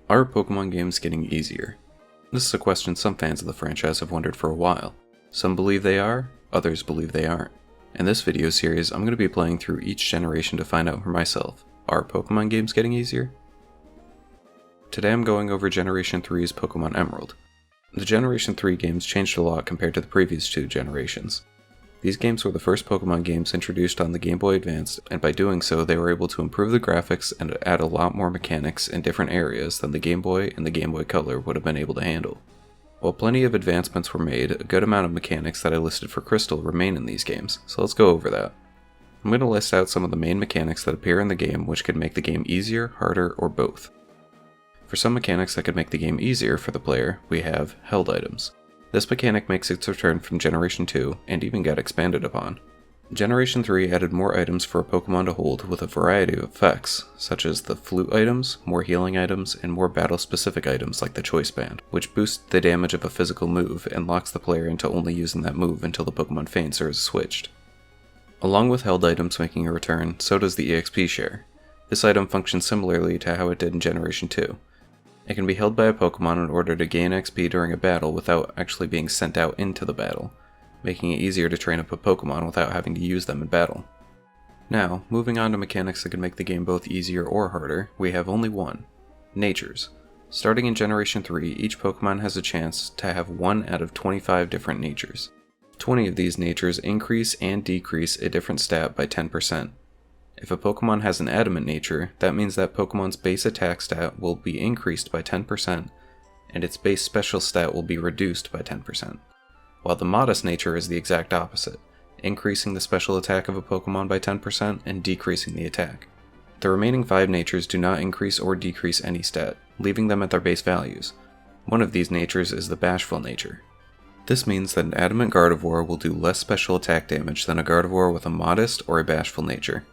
Are Pokemon games getting easier? This is a question some fans of the franchise have wondered for a while. Some believe they are, others believe they aren't. In this video series, I'm going to be playing through each generation to find out for myself, are Pokemon games getting easier? Today I'm going over Generation 3's Pokémon Emerald. The Generation 3 games changed a lot compared to the previous two generations. These games were the first Pokemon games introduced on the Game Boy Advance, and by doing so they were able to improve the graphics and add a lot more mechanics in different areas than the Game Boy and the Game Boy Color would have been able to handle. While plenty of advancements were made, a good amount of mechanics that I listed for Crystal remain in these games, so let's go over that. I'm going to list out some of the main mechanics that appear in the game which could make the game easier, harder, or both. For some mechanics that could make the game easier for the player, we have held items. This mechanic makes its return from Generation 2, and even got expanded upon. Generation 3 added more items for a Pokemon to hold with a variety of effects, such as the flute items, more healing items, and more battle-specific items like the Choice Band, which boosts the damage of a physical move and locks the player into only using that move until the Pokemon faints or is switched. Along with held items making a return, so does the EXP share. This item functions similarly to how it did in Generation 2. It can be held by a Pokemon in order to gain XP during a battle without actually being sent out into the battle, making it easier to train up a Pokemon without having to use them in battle. Now, moving on to mechanics that can make the game both easier or harder, we have only one: Natures. Starting in Generation 3, each Pokemon has a chance to have 1 out of 25 different natures. 20 of these natures increase and decrease a different stat by 10%. If a Pokemon has an adamant nature, that means that Pokemon's base attack stat will be increased by 10%, and its base special stat will be reduced by 10%. While the modest nature is the exact opposite, increasing the special attack of a Pokemon by 10% and decreasing the attack. The remaining 5 natures do not increase or decrease any stat, leaving them at their base values. One of these natures is the bashful nature. This means that an adamant Gardevoir will do less special attack damage than a Gardevoir with a modest or a bashful nature.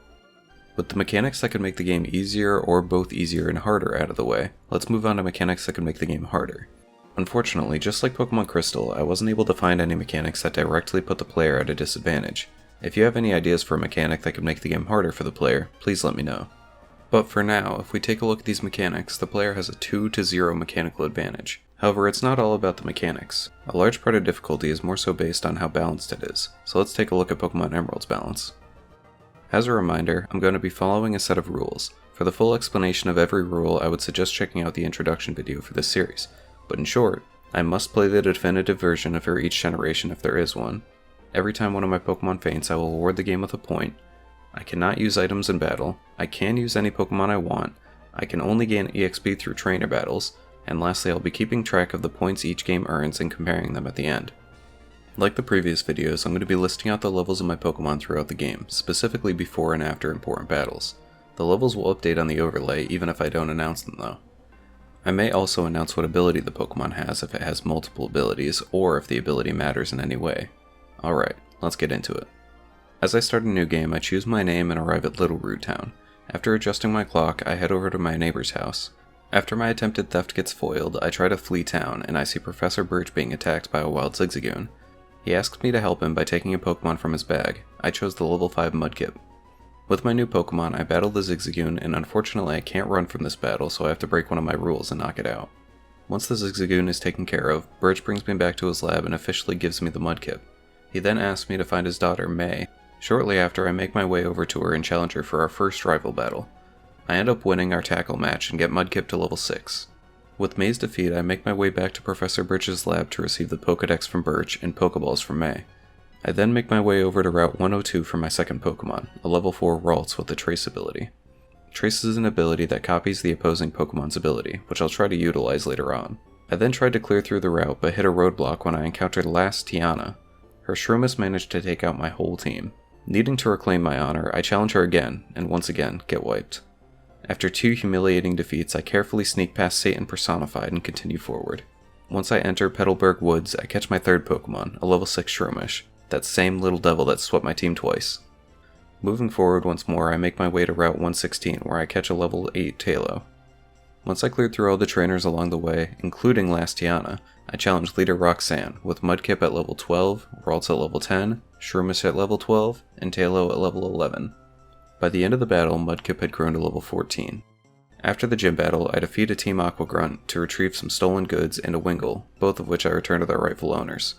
With the mechanics that could make the game easier or both easier and harder out of the way, let's move on to mechanics that could make the game harder. Unfortunately, just like Pokemon Crystal, I wasn't able to find any mechanics that directly put the player at a disadvantage. If you have any ideas for a mechanic that could make the game harder for the player, please let me know. But for now, if we take a look at these mechanics, the player has a 2-0 mechanical advantage. However, it's not all about the mechanics. A large part of difficulty is more so based on how balanced it is, so let's take a look at Pokemon Emerald's balance. As a reminder, I'm going to be following a set of rules. For the full explanation of every rule, I would suggest checking out the introduction video for this series. But in short, I must play the definitive version for each generation if there is one. Every time one of my Pokemon faints, I will award the game with a point. I cannot use items in battle. I can use any Pokemon I want. I can only gain EXP through trainer battles. And lastly, I'll be keeping track of the points each game earns and comparing them at the end. Like the previous videos, I'm going to be listing out the levels of my Pokemon throughout the game, specifically before and after important battles. The levels will update on the overlay even if I don't announce them though. I may also announce what ability the Pokemon has if it has multiple abilities, or if the ability matters in any way. Alright, let's get into it. As I start a new game, I choose my name and arrive at Little Root Town. After adjusting my clock, I head over to my neighbor's house. After my attempted theft gets foiled, I try to flee town, and I see Professor Birch being attacked by a wild Zigzagoon. He asks me to help him by taking a Pokemon from his bag. I chose the level 5 Mudkip. With my new Pokemon, I battle the Zigzagoon, and unfortunately I can't run from this battle, so I have to break one of my rules and knock it out. Once the Zigzagoon is taken care of, Birch brings me back to his lab and officially gives me the Mudkip. He then asks me to find his daughter, May. Shortly after, I make my way over to her and challenge her for our first rival battle. I end up winning our tackle match and get Mudkip to level 6. With May's defeat, I make my way back to Professor Birch's lab to receive the Pokédex from Birch and Pokeballs from May. I then make my way over to Route 102 for my second Pokemon, a level 4 Ralts with the Trace ability. Trace is an ability that copies the opposing Pokemon's ability, which I'll try to utilize later on. I then tried to clear through the route but hit a roadblock when I encountered Last Tiana. Her Shroomis managed to take out my whole team. Needing to reclaim my honor, I challenge her again, and once again, get wiped. After 2 humiliating defeats, I carefully sneak past Satan Personified and continue forward. Once I enter Petalburg Woods, I catch my third Pokemon, a level 6 Shroomish, that same little devil that swept my team twice. Moving forward once more, I make my way to Route 116, where I catch a level 8 Tailo. Once I cleared through all the trainers along the way, including Last Tiana, I challenge Leader Roxanne, with Mudkip at level 12, Ralts at level 10, Shroomish at level 12, and Tailo at level 11. By the end of the battle, Mudkip had grown to level 14. After the gym battle, I defeat a Team Aqua Grunt to retrieve some stolen goods and a Wingull, both of which I return to their rightful owners.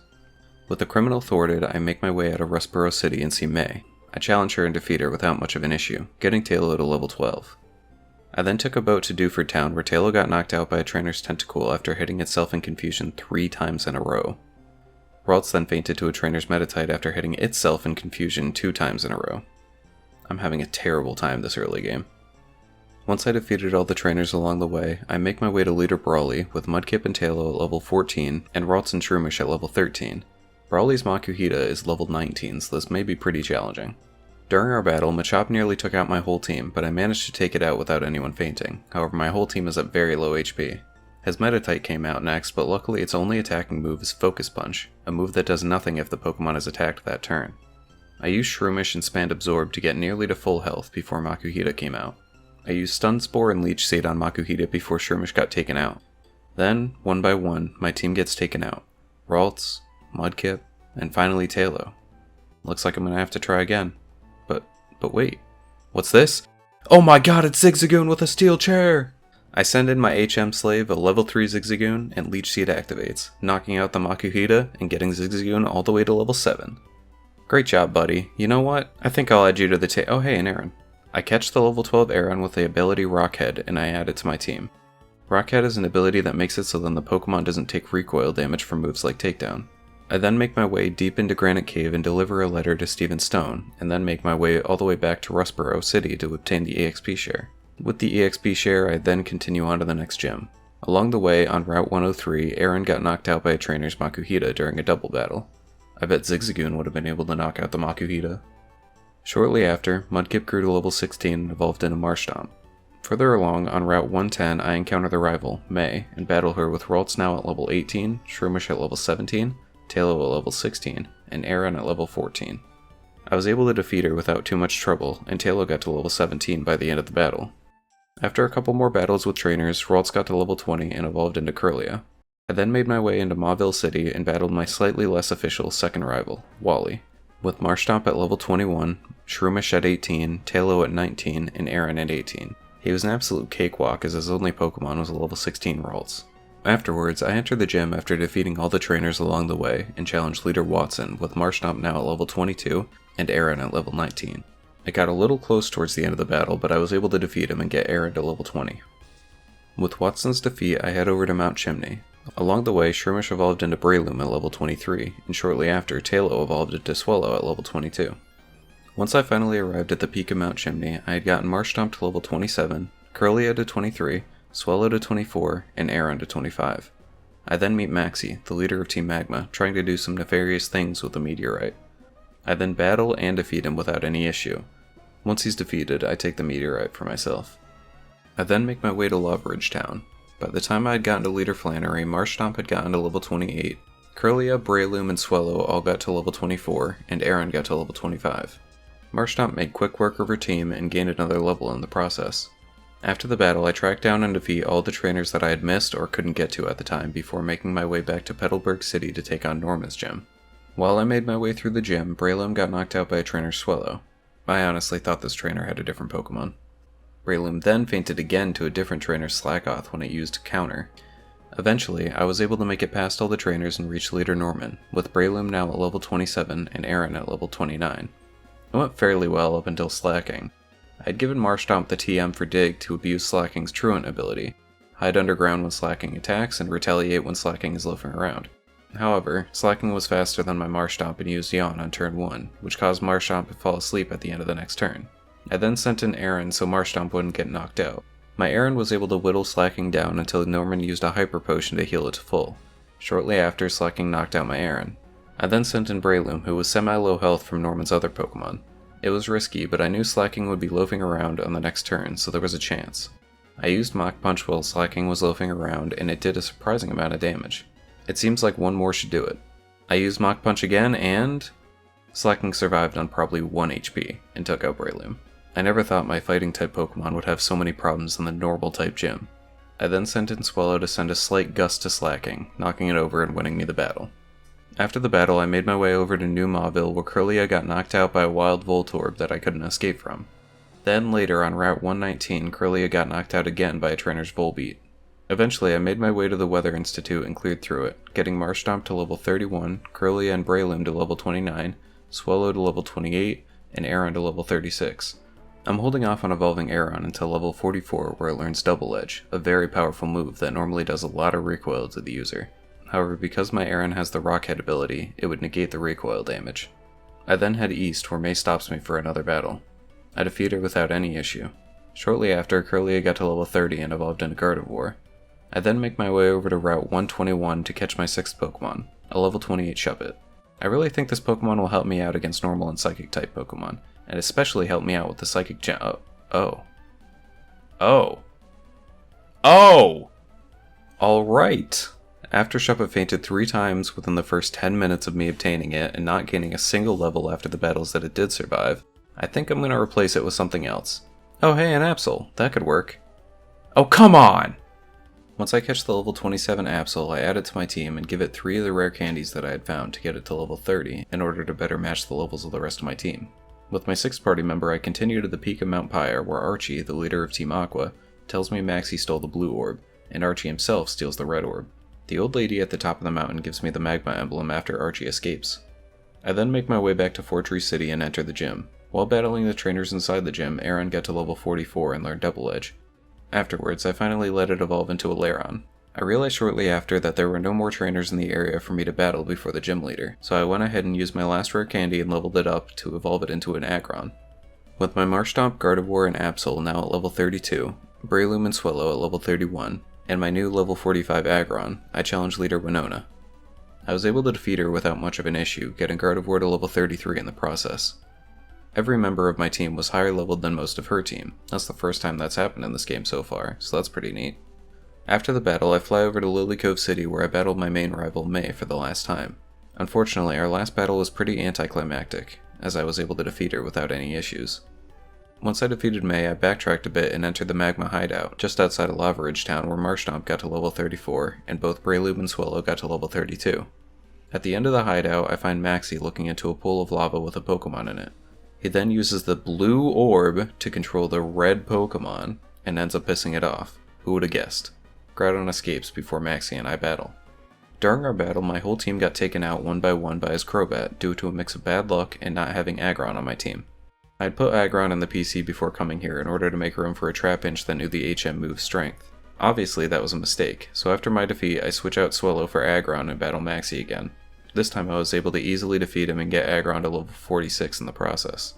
With the criminal thwarted, I make my way out of Rustboro City and see May. I challenge her and defeat her without much of an issue, getting Tailo to level 12. I then took a boat to Dewford Town where Tailo got knocked out by a trainer's tentacle after hitting itself in confusion 3 times in a row. Ralts then fainted to a trainer's Meditite after hitting itself in confusion 2 times in a row. I'm having a terrible time this early game. Once I defeated all the trainers along the way, I make my way to Leader Brawly with Mudkip and Tailo at level 14 and Ralts and Shroomish at level 13. Brawly's Makuhita is level 19, so this may be pretty challenging. During our battle, Machop nearly took out my whole team, but I managed to take it out without anyone fainting. However, my whole team is at very low HP. His Meditite came out next, but luckily its only attacking move is Focus Punch, a move that does nothing if the Pokemon is attacked that turn. I used Shroomish and Spammed Absorb to get nearly to full health before Makuhita came out. I used Stun Spore and Leech Seed on Makuhita before Shroomish got taken out. Then, one by one, my team gets taken out. Ralts, Mudkip, and finally Tailo. Looks like I'm gonna have to try again. But wait, what's this? Oh my god, it's Zigzagoon with a steel chair! I send in my HM Slave, a level 3 Zigzagoon, and Leech Seed activates, knocking out the Makuhita and getting Zigzagoon all the way to level 7. Great job, buddy. You know what? I think I'll add you to the oh hey, an Aron. I catch the level 12 Aron with the ability Rockhead, and I add it to my team. Rockhead is an ability that makes it so then the Pokemon doesn't take recoil damage from moves like Takedown. I then make my way deep into Granite Cave and deliver a letter to Stephen Stone, and then make my way all the way back to Rustboro City to obtain the EXP share. With the EXP share, I then continue on to the next gym. Along the way, on Route 103, Aron got knocked out by a trainer's Makuhita during a double battle. I bet Zigzagoon would have been able to knock out the Makuhita. Shortly after, Mudkip grew to level 16 and evolved into Marshtomp. Further along, on Route 110, I encounter the rival, May, and battle her with Ralts now at level 18, Shroomish at level 17, Tailo at level 16, and Aron at level 14. I was able to defeat her without too much trouble, and Tailo got to level 17 by the end of the battle. After a couple more battles with trainers, Ralts got to level 20 and evolved into Kirlia. I then made my way into Mauville City and battled my slightly less official second rival, Wally, with Marshtomp at level 21, Shroomish at 18, Tailo at 19, and Aron at 18. He was an absolute cakewalk as his only Pokemon was a level 16 Ralts. Afterwards, I entered the gym after defeating all the trainers along the way and challenged Leader Watson with Marshtomp now at level 22 and Aron at level 19. It got a little close towards the end of the battle, but I was able to defeat him and get Aron to level 20. With Watson's defeat, I head over to Mount Chimney. Along the way, Shroomish evolved into Breloom at level 23, and shortly after, Tailo evolved into Swallow at level 22. Once I finally arrived at the peak of Mount Chimney, I had gotten Marshtomp to level 27, Kirlia to 23, Swallow to 24, and Aron to 25. I then meet Maxie, the leader of Team Magma, trying to do some nefarious things with the meteorite. I then battle and defeat him without any issue. Once he's defeated, I take the meteorite for myself. I then make my way to Loveridge Town. By the time I had gotten to Leader Flannery, Marshtomp had gotten to level 28, Kirlia, Breloom, and Swallow all got to level 24, and Aron got to level 25. Marshtomp made quick work of her team and gained another level in the process. After the battle, I tracked down and defeat all the trainers that I had missed or couldn't get to at the time before making my way back to Petalburg City to take on Norman's gym. While I made my way through the gym, Breloom got knocked out by a trainer's Swallow. I honestly thought this trainer had a different Pokemon. Breloom then fainted again to a different trainer's Slackoth when it used Counter. Eventually, I was able to make it past all the trainers and reach Leader Norman, with Breloom now at level 27 and Aron at level 29. It went fairly well up until Slacking. I had given Marshtomp the TM for Dig to abuse Slacking's Truant ability, hide underground when Slacking attacks and retaliate when Slacking is loafing around. However, Slacking was faster than my Marshtomp and used Yawn on turn 1, which caused Marshtomp to fall asleep at the end of the next turn. I then sent in Aron so Marshtomp wouldn't get knocked out. My Aron was able to whittle Slacking down until Norman used a Hyper Potion to heal it to full. Shortly after, Slacking knocked out my Aron. I then sent in Breloom, who was semi-low health from Norman's other Pokemon. It was risky, but I knew Slacking would be loafing around on the next turn, so there was a chance. I used Mach Punch while Slacking was loafing around, and it did a surprising amount of damage. It seems like one more should do it. I used Mach Punch again, and Slacking survived on probably 1 HP, and took out Breloom. I never thought my fighting-type Pokemon would have so many problems in the normal-type gym. I then sent in Swallow to send a slight gust to Slacking, knocking it over and winning me the battle. After the battle, I made my way over to New Mauville where Kirlia got knocked out by a wild Voltorb that I couldn't escape from. Then later on Route 119, Kirlia got knocked out again by a trainer's Volbeat. Eventually I made my way to the Weather Institute and cleared through it, getting Marshtomp to level 31, Kirlia and Breloom to level 29, Swellow to level 28, and Aron to level 36. I'm holding off on evolving Aron until level 44 where it learns Double Edge, a very powerful move that normally does a lot of recoil to the user. However, because my Aron has the Rockhead ability, it would negate the recoil damage. I then head east where May stops me for another battle. I defeat her without any issue. Shortly after, Kirlia got to level 30 and evolved into Gardevoir. I then make my way over to Route 121 to catch my 6th Pokemon, a level 28 Shuppet. I really think this Pokemon will help me out against normal and psychic type Pokemon, and especially help me out with the psychic Alright! After Shuppet fainted 3 times within the first 10 minutes of me obtaining it and not gaining a single level after the battles that it did survive, I think I'm gonna replace it with something else. Oh hey, an Absol. That could work. Oh come on! Once I catch the level 27 Absol, I add it to my team and give it 3 of the rare candies that I had found to get it to level 30 in order to better match the levels of the rest of my team. With my 6th party member, I continue to the peak of Mount Pyre where Archie, the leader of Team Aqua, tells me Maxie stole the blue orb, and Archie himself steals the red orb. The old lady at the top of the mountain gives me the magma emblem after Archie escapes. I then make my way back to Fortree City and enter the gym. While battling the trainers inside the gym, Aron got to level 44 and learned Double Edge. Afterwards, I finally let it evolve into a Lairon. I realized shortly after that there were no more trainers in the area for me to battle before the gym leader, so I went ahead and used my last rare candy and leveled it up to evolve it into an Aggron. With my Marshtomp, Gardevoir, and Absol now at level 32, Breloom and Swellow at level 31, and my new level 45 Aggron, I challenged leader Winona. I was able to defeat her without much of an issue, getting Gardevoir to level 33 in the process. Every member of my team was higher leveled than most of her team. That's the first time that's happened in this game so far, so that's pretty neat. After the battle, I fly over to Lily Cove City where I battled my main rival, May, for the last time. Unfortunately, our last battle was pretty anticlimactic, as I was able to defeat her without any issues. Once I defeated May, I backtracked a bit and entered the Magma Hideout, just outside of Lava Ridge Town where Marshtomp got to level 34, and both Breloom and Swellow got to level 32. At the end of the hideout, I find Maxie looking into a pool of lava with a Pokemon in it. He then uses the blue orb to control the red Pokemon, and ends up pissing it off. Who would have guessed? Groudon escapes before Maxie and I battle. During our battle, my whole team got taken out one by one by his Crobat due to a mix of bad luck and not having Aggron on my team. I had put Aggron in the PC before coming here in order to make room for a Trapinch that knew the HM move Strength. Obviously that was a mistake, so after my defeat I switch out Swellow for Aggron and battle Maxie again. This time I was able to easily defeat him and get Aggron to level 46 in the process.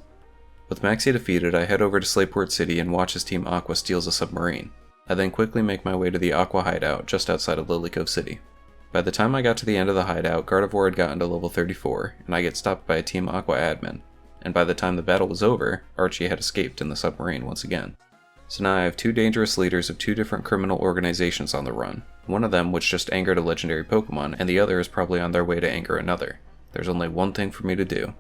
With Maxie defeated, I head over to Slayport City and watch as Team Aqua steals a submarine. I then quickly make my way to the Aqua hideout just outside of Lily Cove City. By the time I got to the end of the hideout, Gardevoir had gotten to level 34, and I get stopped by a Team Aqua admin. And by the time the battle was over, Archie had escaped in the submarine once again. So now I have 2 dangerous leaders of 2 different criminal organizations on the run. One of them which just angered a legendary Pokemon, and the other is probably on their way to anger another. There's only one thing for me to do.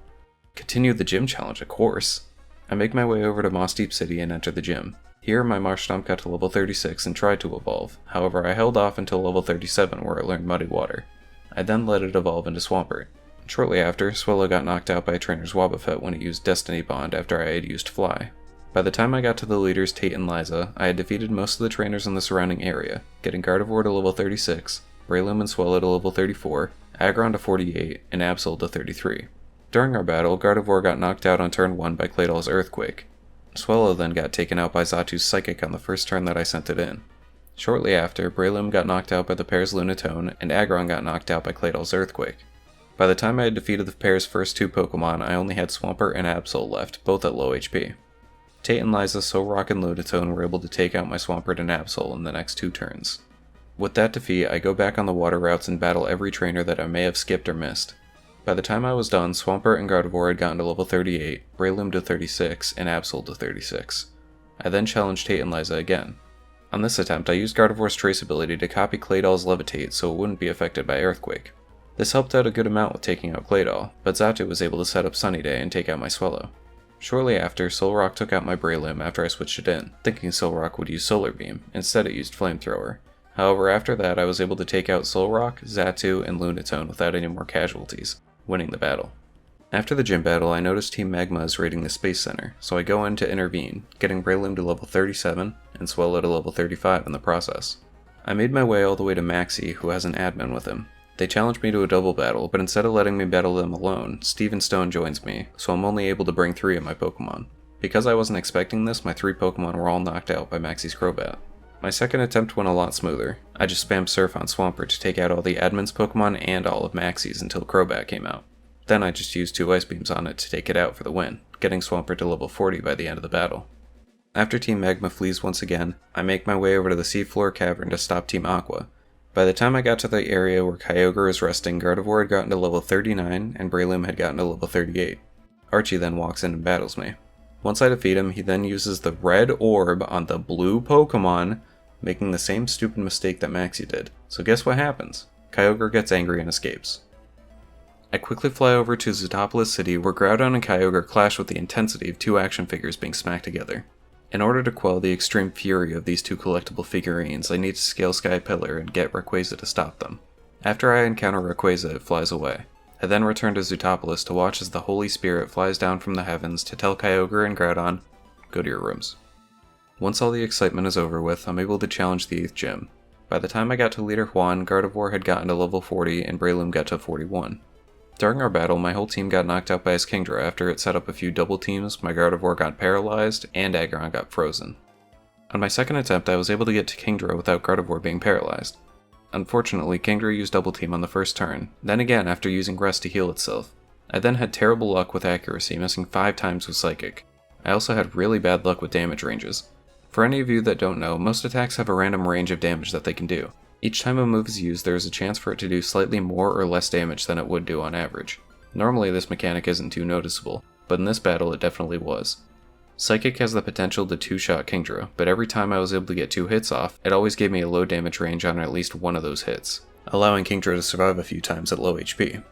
Continue the gym challenge, of course. I make my way over to Moss Deep City and enter the gym. Here my Marshtomp got to level 36 and tried to evolve, however I held off until level 37 where it learned Muddy Water. I then let it evolve into Swampert. Shortly after, Swellow got knocked out by a trainer's Wobbuffet when it used Destiny Bond after I had used Fly. By the time I got to the leaders Tate and Liza, I had defeated most of the trainers in the surrounding area, getting Gardevoir to level 36, Breloom and Swellow to level 34, Aggron to 48, and Absol to 33. During our battle, Gardevoir got knocked out on turn 1 by Cladle's Earthquake. Swellow then got taken out by Xatu's Psychic on the first turn that I sent it in. Shortly after, Breloom got knocked out by the pair's Lunatone, and Aggron got knocked out by Cladle's Earthquake. By the time I had defeated the pair's first 2 Pokemon, I only had Swampert and Absol left, both at low HP. Tate and Liza, Solrock, and Lunatone were able to take out my Swampert and Absol in the next 2 turns. With that defeat, I go back on the water routes and battle every trainer that I may have skipped or missed. By the time I was done, Swampert and Gardevoir had gotten to level 38, Breloom to 36, and Absol to 36. I then challenged Tate and Liza again. On this attempt, I used Gardevoir's Trace ability to copy Cladle's Levitate so it wouldn't be affected by Earthquake. This helped out a good amount with taking out Claydol, but Xatu was able to set up Sunny Day and take out my Swellow. Shortly after, Solrock took out my Breloom after I switched it in, thinking Solrock would use Solar Beam. Instead it used Flamethrower. However, after that I was able to take out Solrock, Xatu, and Lunatone without any more casualties, winning the battle. After the gym battle, I noticed Team Magma is raiding the Space Center, so I go in to intervene, getting Breloom to level 37 and Swellow to level 35 in the process. I made my way all the way to Maxie, who has an admin with him. They challenged me to a double battle, but instead of letting me battle them alone, Steven Stone joins me, so I'm only able to bring 3 of my Pokemon. Because I wasn't expecting this, my 3 Pokemon were all knocked out by Maxie's Crobat. My second attempt went a lot smoother. I just spammed Surf on Swampert to take out all the admin's Pokemon and all of Maxie's until Crobat came out. Then I just used 2 Ice Beams on it to take it out for the win, getting Swampert to level 40 by the end of the battle. After Team Magma flees once again, I make my way over to the seafloor cavern to stop Team Aqua. By the time I got to the area where Kyogre is resting, Gardevoir had gotten to level 39 and Breloom had gotten to level 38. Archie then walks in and battles me. Once I defeat him, he then uses the red orb on the blue Pokemon, making the same stupid mistake that Maxie did. So guess what happens? Kyogre gets angry and escapes. I quickly fly over to Zootopolis City where Groudon and Kyogre clash with the intensity of 2 action figures being smacked together. In order to quell the extreme fury of these 2 collectible figurines, I need to scale Sky Pillar and get Rayquaza to stop them. After I encounter Rayquaza, it flies away. I then return to Zootopolis to watch as the Holy Spirit flies down from the heavens to tell Kyogre and Groudon, go to your rooms. Once all the excitement is over with, I'm able to challenge the 8th gym. By the time I got to Leader Juan, Gardevoir had gotten to level 40 and Breloom got to 41. During our battle, my whole team got knocked out by his Kingdra after it set up a few double teams, my Gardevoir got paralyzed, and Aggron got frozen. On my second attempt, I was able to get to Kingdra without Gardevoir being paralyzed. Unfortunately, Kingdra used double team on the first turn, then again after using Rest to heal itself. I then had terrible luck with accuracy, missing 5 times with Psychic. I also had really bad luck with damage ranges. For any of you that don't know, most attacks have a random range of damage that they can do. Each time a move is used, there is a chance for it to do slightly more or less damage than it would do on average. Normally this mechanic isn't too noticeable, but in this battle it definitely was. Psychic has the potential to 2-shot Kingdra, but every time I was able to get 2 hits off, it always gave me a low damage range on at least one of those hits, allowing Kingdra to survive a few times at low HP.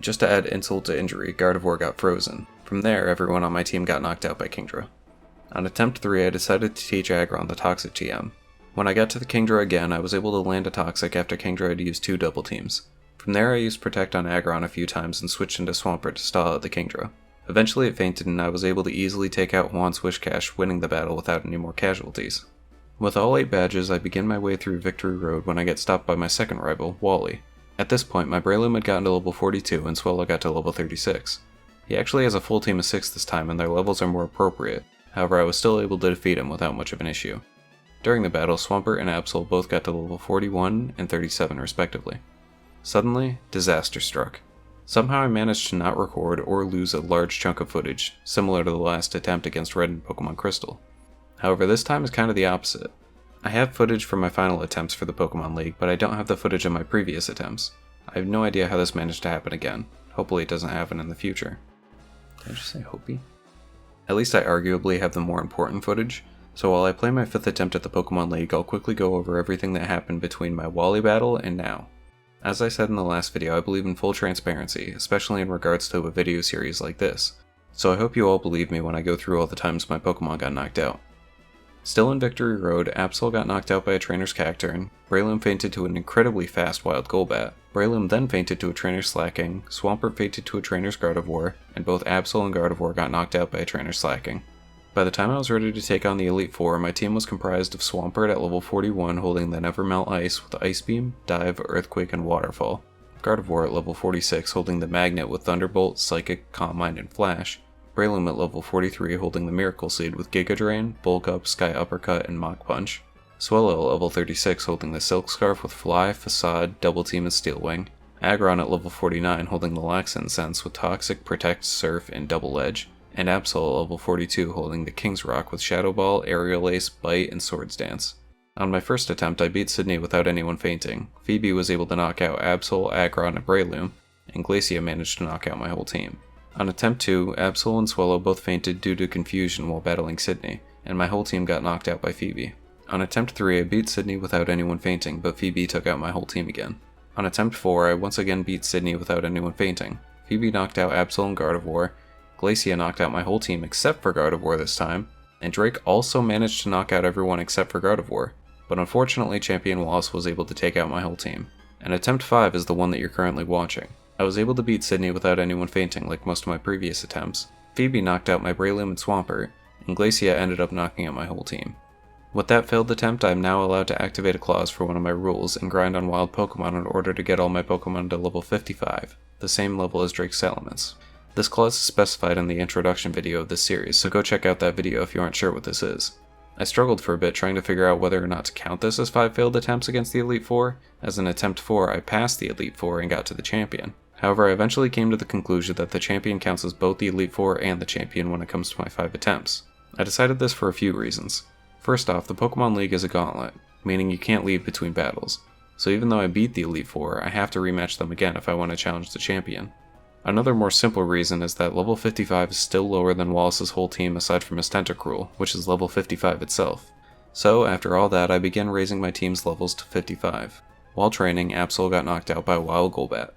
Just to add insult to injury, Gardevoir got frozen. From there, everyone on my team got knocked out by Kingdra. On attempt 3, I decided to teach Aggron the Toxic TM. When I got to the Kingdra again, I was able to land a Toxic after Kingdra had used 2 double teams. From there I used Protect on Aggron a few times and switched into Swampert to stall out the Kingdra. Eventually it fainted and I was able to easily take out Juan's Wishcash, winning the battle without any more casualties. With all 8 badges, I begin my way through Victory Road when I get stopped by my second rival, Wally. At this point, my Breloom had gotten to level 42 and Swellow got to level 36. He actually has a full team of 6 this time and their levels are more appropriate, however I was still able to defeat him without much of an issue. During the battle, Swampert and Absol both got to level 41 and 37 respectively. Suddenly, disaster struck. Somehow I managed to not record or lose a large chunk of footage, similar to the last attempt against Red and Pokemon Crystal. However, this time is kind of the opposite. I have footage from my final attempts for the Pokemon League, but I don't have the footage of my previous attempts. I have no idea how this managed to happen again. Hopefully it doesn't happen in the future. Did I just say hopey? At least I arguably have the more important footage, so while I play my 5th attempt at the Pokemon League, I'll quickly go over everything that happened between my Wally battle and now. As I said in the last video, I believe in full transparency, especially in regards to a video series like this, so I hope you all believe me when I go through all the times my Pokemon got knocked out. Still in Victory Road, Absol got knocked out by a trainer's Cacturne, Breloom fainted to an incredibly fast Wild Golbat, Breloom then fainted to a trainer's Slacking, Swampert fainted to a trainer's Gardevoir, and both Absol and Gardevoir got knocked out by a trainer's Slacking. By the time I was ready to take on the Elite Four, my team was comprised of Swampert at level 41 holding the Nevermelt Ice with Ice Beam, Dive, Earthquake, and Waterfall, Gardevoir at level 46 holding the Magnet with Thunderbolt, Psychic, Calm Mind, and Flash, Breloom at level 43 holding the Miracle Seed with Giga Drain, Bulk Up, Sky Uppercut, and Mach Punch, Swellow at level 36 holding the Silk Scarf with Fly, Facade, Double Team, and Steel Wing, Aggron at level 49 holding the Lax Incense with Toxic, Protect, Surf, and Double Edge, and Absol at level 42 holding the King's Rock with Shadow Ball, Aerial Ace, Bite, and Swords Dance. On my first attempt, I beat Sydney without anyone fainting. Phoebe was able to knock out Absol, Aggron, and Breloom, and Glacia managed to knock out my whole team. On attempt 2, Absol and Swellow both fainted due to confusion while battling Sydney, and my whole team got knocked out by Phoebe. On attempt 3, I beat Sydney without anyone fainting, but Phoebe took out my whole team again. On attempt 4, I once again beat Sydney without anyone fainting. Phoebe knocked out Absol and Gardevoir, Glacia knocked out my whole team except for Gardevoir this time, and Drake also managed to knock out everyone except for Gardevoir, but unfortunately Champion Wallace was able to take out my whole team. And attempt 5 is the one that you're currently watching. I was able to beat Sydney without anyone fainting like most of my previous attempts. Phoebe knocked out my Breloom and Swampert, and Glacia ended up knocking out my whole team. With that failed attempt, I am now allowed to activate a clause for one of my rules and grind on wild Pokemon in order to get all my Pokemon to level 55, the same level as Drake's Salamence. This clause is specified in the introduction video of this series, so go check out that video if you aren't sure what this is. I struggled for a bit trying to figure out whether or not to count this as 5 failed attempts against the Elite Four, as in attempt 4 I passed the Elite Four and got to the Champion. However, I eventually came to the conclusion that the Champion counts as both the Elite Four and the Champion when it comes to my 5 attempts. I decided this for a few reasons. First off, the Pokemon League is a gauntlet, meaning you can't leave between battles, so even though I beat the Elite Four, I have to rematch them again if I want to challenge the Champion. Another more simple reason is that level 55 is still lower than Wallace's whole team aside from his Tentacruel, which is level 55 itself. So, after all that, I began raising my team's levels to 55. While training, Absol got knocked out by Wild Golbat.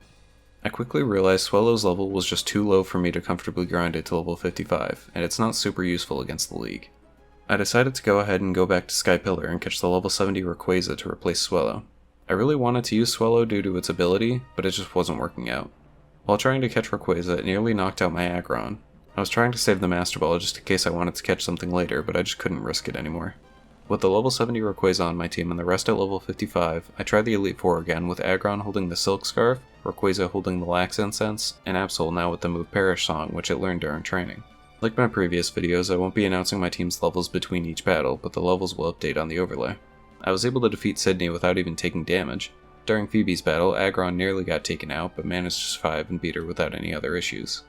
I quickly realized Swellow's level was just too low for me to comfortably grind it to level 55, and it's not super useful against the League. I decided to go ahead and go back to Skypillar and catch the level 70 Rayquaza to replace Swellow. I really wanted to use Swellow due to its ability, but it just wasn't working out. While trying to catch Rayquaza, it nearly knocked out my Aggron. I was trying to save the Master Ball just in case I wanted to catch something later, but I just couldn't risk it anymore. With the level 70 Rayquaza on my team and the rest at level 55, I tried the Elite Four again with Aggron holding the Silk Scarf, Rayquaza holding the Lax Incense, and Absol now with the move Perish Song, which it learned during training. Like my previous videos, I won't be announcing my team's levels between each battle, but the levels will update on the overlay. I was able to defeat Sydney without even taking damage. During Phoebe's battle, Aggron nearly got taken out, but managed to survive and beat her without any other issues.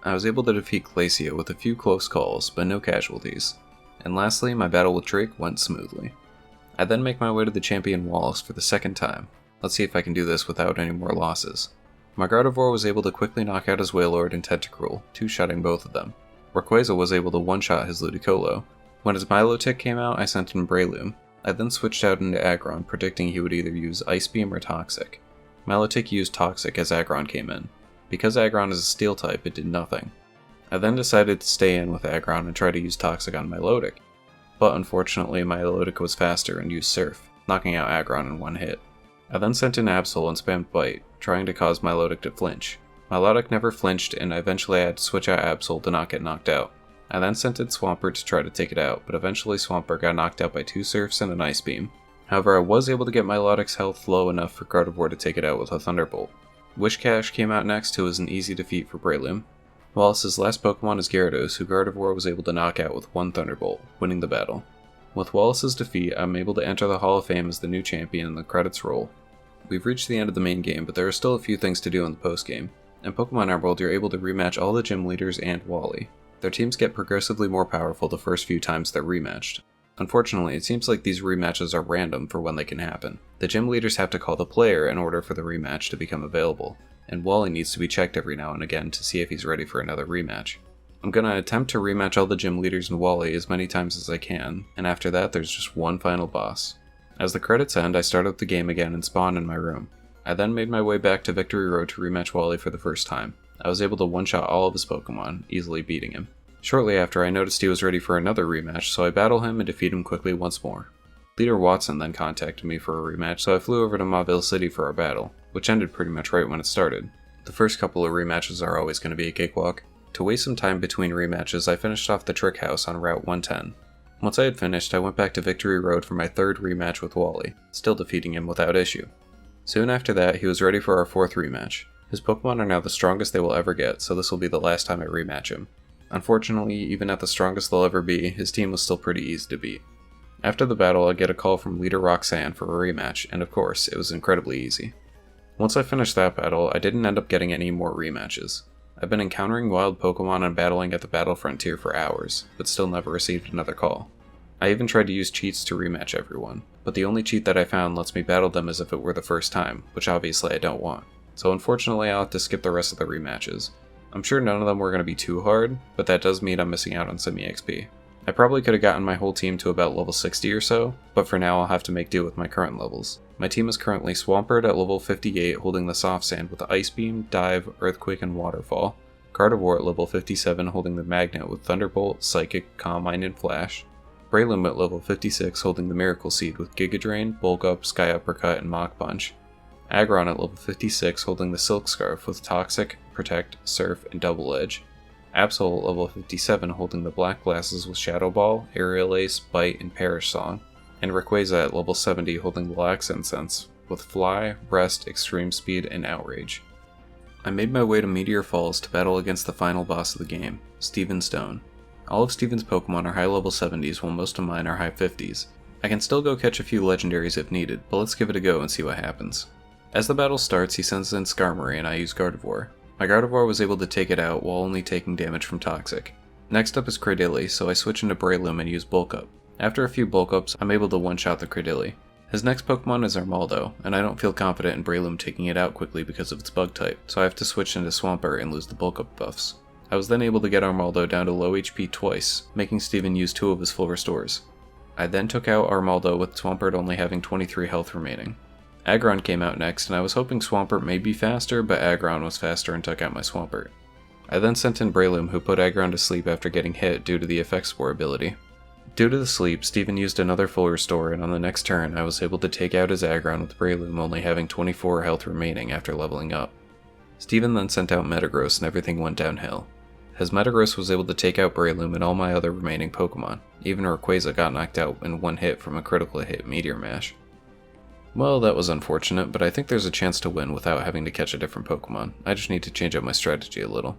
I was able to defeat Glacia with a few close calls, but no casualties. And lastly, my battle with Drake went smoothly. I then make my way to the champion Wallace for the second time. Let's see if I can do this without any more losses. My Gardevoir was able to quickly knock out his Wailord and Tentacruel, two-shotting both of them. Rayquaza was able to one-shot his Ludicolo. When his Milotic came out, I sent in Breloom. I then switched out into Aggron, predicting he would either use Ice Beam or Toxic. Milotic used Toxic as Aggron came in. Because Aggron is a Steel type, it did nothing. I then decided to stay in with Aggron and try to use Toxic on Milotic. But unfortunately, Milotic was faster and used Surf, knocking out Aggron in one hit. I then sent in Absol and spammed Bite, trying to cause Milotic to flinch. Milotic never flinched, and eventually I had to switch out Absol to not get knocked out. I then sent in Swampert to try to take it out, but eventually Swampert got knocked out by 2 Surfs and an Ice Beam. However, I was able to get Milotic's health low enough for Gardevoir to take it out with a Thunderbolt. Wishcash came out next, who was an easy defeat for Breloom. Wallace's last Pokemon is Gyarados, who Gardevoir was able to knock out with 1 Thunderbolt, winning the battle. With Wallace's defeat, I'm able to enter the Hall of Fame as the new champion and the credits roll. We've reached the end of the main game, but there are still a few things to do in the post-game. In Pokemon Emerald, you're able to rematch all the gym leaders and Wally. Their teams get progressively more powerful the first few times they're rematched. Unfortunately, it seems like these rematches are random for when they can happen. The gym leaders have to call the player in order for the rematch to become available, and Wally needs to be checked every now and again to see if he's ready for another rematch. I'm gonna attempt to rematch all the gym leaders and Wally as many times as I can, and after that there's just one final boss. As the credits end, I start up the game again and spawn in my room. I then made my way back to Victory Road to rematch Wally for the first time. I was able to one-shot all of his Pokemon, easily beating him. Shortly after, I noticed he was ready for another rematch, so I battle him and defeat him quickly once more. Leader Watson then contacted me for a rematch, so I flew over to Mauville City for our battle, which ended pretty much right when it started. The first couple of rematches are always going to be a cakewalk. To waste some time between rematches, I finished off the Trick House on Route 110. Once I had finished, I went back to Victory Road for my 3rd rematch with Wally, still defeating him without issue. Soon after that, he was ready for our 4th rematch. His Pokemon are now the strongest they will ever get, so this will be the last time I rematch him. Unfortunately, even at the strongest they'll ever be, his team was still pretty easy to beat. After the battle, I get a call from Leader Roxanne for a rematch, and of course, it was incredibly easy. Once I finished that battle, I didn't end up getting any more rematches. I've been encountering wild Pokemon and battling at the Battle Frontier for hours, but still never received another call. I even tried to use cheats to rematch everyone, but the only cheat that I found lets me battle them as if it were the first time, which obviously I don't want. So unfortunately I'll have to skip the rest of the rematches. I'm sure none of them were going to be too hard, but that does mean I'm missing out on some EXP. I probably could have gotten my whole team to about level 60 or so, but for now I'll have to make do with my current levels. My team is currently Swampert at level 58 holding the Soft Sand with Ice Beam, Dive, Earthquake, and Waterfall. Gardevoir at level 57 holding the Magnet with Thunderbolt, Psychic, Calm Mind, and Flash. Breloom at level 56 holding the Miracle Seed with Giga Drain, Bulk Up, Sky Uppercut, and Mach Punch. Aggron at level 56 holding the Silk Scarf with Toxic, Protect, Surf, and Double Edge. Absol at level 57 holding the Black Glasses with Shadow Ball, Aerial Ace, Bite, and Perish Song. And Rayquaza at level 70 holding the Lax Incense with Fly, Rest, Extreme Speed, and Outrage. I made my way to Meteor Falls to battle against the final boss of the game, Steven Stone. All of Steven's Pokemon are high level 70s while most of mine are high 50s. I can still go catch a few legendaries if needed, but let's give it a go and see what happens. As the battle starts, he sends in Skarmory and I use Gardevoir. My Gardevoir was able to take it out while only taking damage from Toxic. Next up is Cradily, so I switch into Breloom and use Bulk Up. After a few Bulk Ups, I'm able to one-shot the Cradily. His next Pokemon is Armaldo, and I don't feel confident in Breloom taking it out quickly because of its bug type, so I have to switch into Swampert and lose the Bulk Up buffs. I was then able to get Armaldo down to low HP twice, making Steven use 2 of his full restores. I then took out Armaldo with Swampert only having 23 health remaining. Aggron came out next, and I was hoping Swampert may be faster, but Aggron was faster and took out my Swampert. I then sent in Breloom, who put Aggron to sleep after getting hit due to the Effect Spore ability. Due to the sleep, Steven used another full restore, and on the next turn I was able to take out his Aggron with Breloom only having 24 health remaining after leveling up. Steven then sent out Metagross and everything went downhill. His Metagross was able to take out Breloom and all my other remaining Pokemon. Even Rayquaza got knocked out in one hit from a critical hit Meteor Mash. Well, that was unfortunate, but I think there's a chance to win without having to catch a different Pokemon. I just need to change up my strategy a little.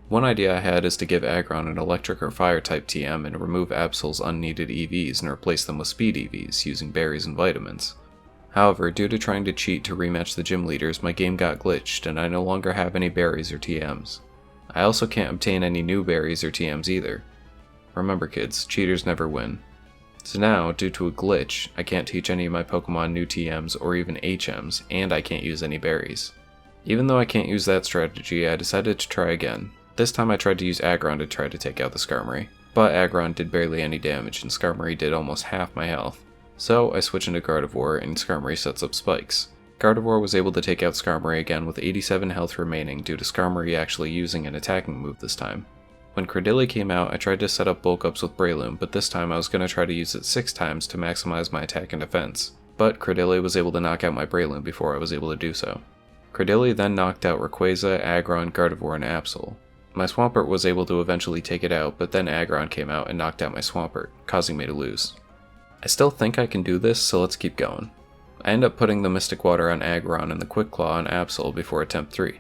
One idea I had is to give Aggron an Electric or Fire type TM and remove Absol's unneeded EVs and replace them with Speed EVs using berries and vitamins. However, due to trying to cheat to rematch the gym leaders, my game got glitched and I no longer have any berries or TMs. I also can't obtain any new berries or TMs either. Remember kids, cheaters never win. So now, due to a glitch, I can't teach any of my Pokemon new TMs or even HMs, and I can't use any berries. Even though I can't use that strategy, I decided to try again. This time I tried to use Aggron to try to take out the Skarmory, but Aggron did barely any damage and Skarmory did almost half my health. So I switch into Gardevoir and Skarmory sets up spikes. Gardevoir was able to take out Skarmory again with 87 health remaining due to Skarmory actually using an attacking move this time. When Cradily came out, I tried to set up bulk ups with Breloom, but this time I was going to try to use it 6 times to maximize my attack and defense. But Cradily was able to knock out my Breloom before I was able to do so. Cradily then knocked out Rayquaza, Aggron, Gardevoir, and Absol. My Swampert was able to eventually take it out, but then Aggron came out and knocked out my Swampert, causing me to lose. I still think I can do this, so let's keep going. I end up putting the Mystic Water on Aggron and the Quick Claw on Absol before attempt 3.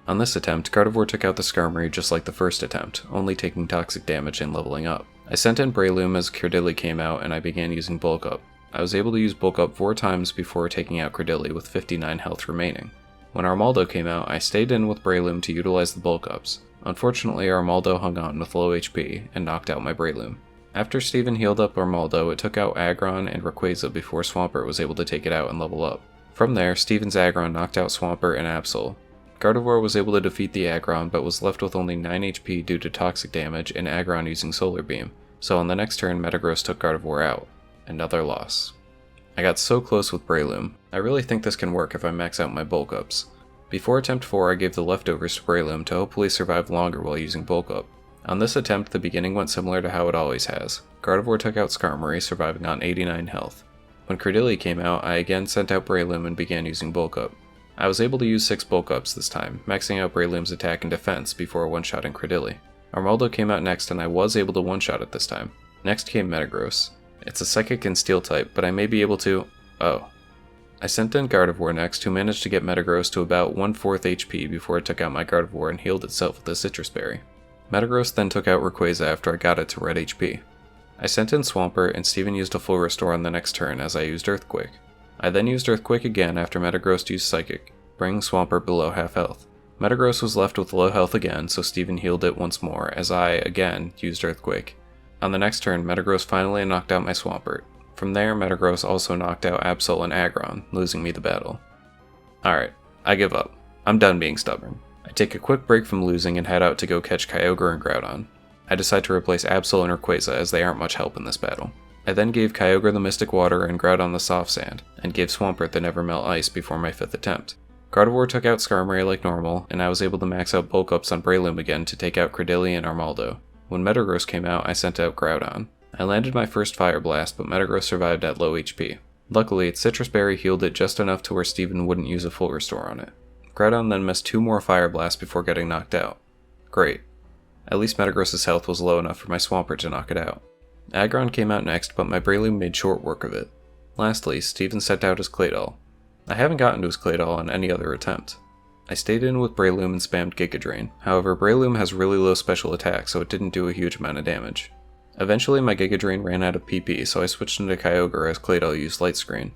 On this attempt, Gardevoir took out the Skarmory just like the first attempt, only taking toxic damage and leveling up. I sent in Breloom as Cradily came out and I began using Bulk Up. I was able to use Bulk Up 4 times before taking out Cradily with 59 health remaining. When Armaldo came out, I stayed in with Breloom to utilize the Bulk Ups. Unfortunately, Armaldo hung on with low HP and knocked out my Breloom. After Steven healed up Armaldo, it took out Aggron and Rayquaza before Swampert was able to take it out and level up. From there, Steven's Aggron knocked out Swampert and Absol. Gardevoir was able to defeat the Aggron but was left with only 9 HP due to toxic damage and Aggron using Solar Beam, so on the next turn Metagross took Gardevoir out. Another loss. I got so close with Breloom. I really think this can work if I max out my Bulk Ups. Before attempt 4 I gave the leftovers to Breloom to hopefully survive longer while using Bulk Up. On this attempt the beginning went similar to how it always has. Gardevoir took out Skarmory, surviving on 89 health. When Cradily came out, I again sent out Breloom and began using Bulk Up. I was able to use 6 Bulk Ups this time, maxing out Breloom's attack and defense before one-shotting Cradily. Armaldo came out next and I was able to one-shot it this time. Next came Metagross. It's a Psychic and Steel type, but I may be able to... Oh. I sent in Gardevoir next, who managed to get Metagross to about 1/4 HP before it took out my Gardevoir and healed itself with a Citrus Berry. Metagross then took out Rayquaza after I got it to red HP. I sent in Swampert and Steven used a full restore on the next turn as I used Earthquake. I then used Earthquake again after Metagross used Psychic, bringing Swampert below half health. Metagross was left with low health again, so Steven healed it once more as I, again, used Earthquake. On the next turn, Metagross finally knocked out my Swampert. From there, Metagross also knocked out Absol and Aggron, losing me the battle. Alright, I give up. I'm done being stubborn. I take a quick break from losing and head out to go catch Kyogre and Groudon. I decide to replace Absol and Rayquaza as they aren't much help in this battle. I then gave Kyogre the Mystic Water and Groudon the Soft Sand, and gave Swampert the Never Melt Ice before my 5th attempt. Gardevoir took out Skarmory like normal, and I was able to max out Bulk Ups on Breloom again to take out Cradily and Armaldo. When Metagross came out, I sent out Groudon. I landed my first Fire Blast, but Metagross survived at low HP. Luckily, its citrus berry healed it just enough to where Steven wouldn't use a full restore on it. Groudon then missed 2 more Fire Blasts before getting knocked out. Great. At least Metagross's health was low enough for my Swampert to knock it out. Aggron came out next, but my Breloom made short work of it. Lastly, Steven sent out his Claydol. I haven't gotten to his Claydol on any other attempt. I stayed in with Breloom and spammed Giga Drain. However, Breloom has really low special attack, so it didn't do a huge amount of damage. Eventually, my Giga Drain ran out of PP, so I switched into Kyogre as Claydol used Light Screen.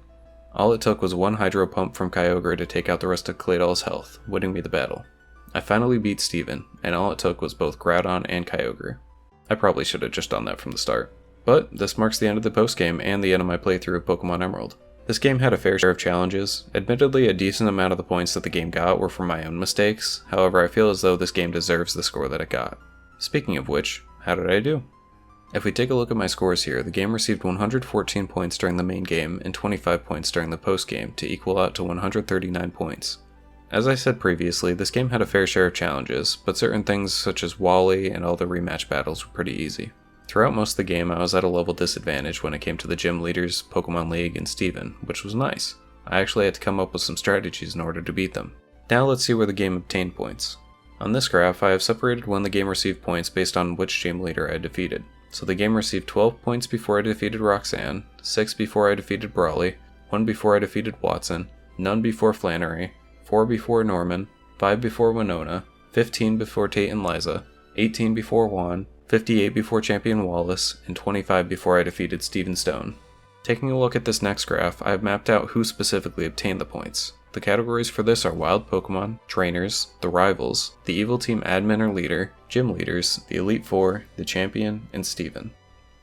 All it took was 1 Hydro Pump from Kyogre to take out the rest of Claydol's health, winning me the battle. I finally beat Steven, and all it took was both Groudon and Kyogre. I probably should have just done that from the start. But this marks the end of the postgame and the end of my playthrough of Pokémon Emerald. This game had a fair share of challenges. Admittedly, a decent amount of the points that the game got were from my own mistakes, however I feel as though this game deserves the score that it got. Speaking of which, how did I do? If we take a look at my scores here, the game received 114 points during the main game and 25 points during the postgame to equal out to 139 points. As I said previously, this game had a fair share of challenges, but certain things such as Wally and all the rematch battles were pretty easy. Throughout most of the game, I was at a level disadvantage when it came to the gym leaders, Pokemon League, and Steven, which was nice. I actually had to come up with some strategies in order to beat them. Now let's see where the game obtained points. On this graph, I have separated when the game received points based on which gym leader I defeated. So the game received 12 points before I defeated Roxanne, 6 before I defeated Brawley, 1 before I defeated Watson, none before Flannery, 4 before Norman, 5 before Winona, 15 before Tate and Liza, 18 before Juan, 58 before Champion Wallace, and 25 before I defeated Steven Stone. Taking a look at this next graph, I have mapped out who specifically obtained the points. The categories for this are Wild Pokemon, Trainers, the Rivals, the Evil Team Admin or Leader, Gym Leaders, the Elite Four, the Champion, and Steven.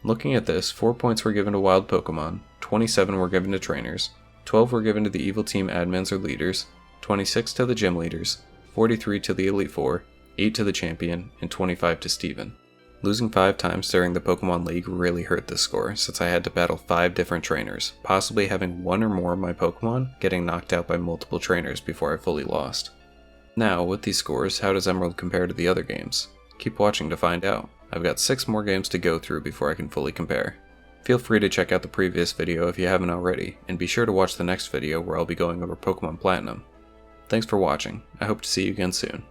Looking at this, 4 points were given to Wild Pokemon, 27 were given to Trainers, 12 were given to the Evil Team Admins or Leaders, 26 to the Gym Leaders, 43 to the Elite Four, 8 to the Champion, and 25 to Steven. Losing 5 times during the Pokemon League really hurt this score, since I had to battle 5 different trainers, possibly having 1 or more of my Pokemon getting knocked out by multiple trainers before I fully lost. Now, with these scores, how does Emerald compare to the other games? Keep watching to find out. I've got 6 more games to go through before I can fully compare. Feel free to check out the previous video if you haven't already, and be sure to watch the next video where I'll be going over Pokemon Platinum. Thanks for watching. I hope to see you again soon.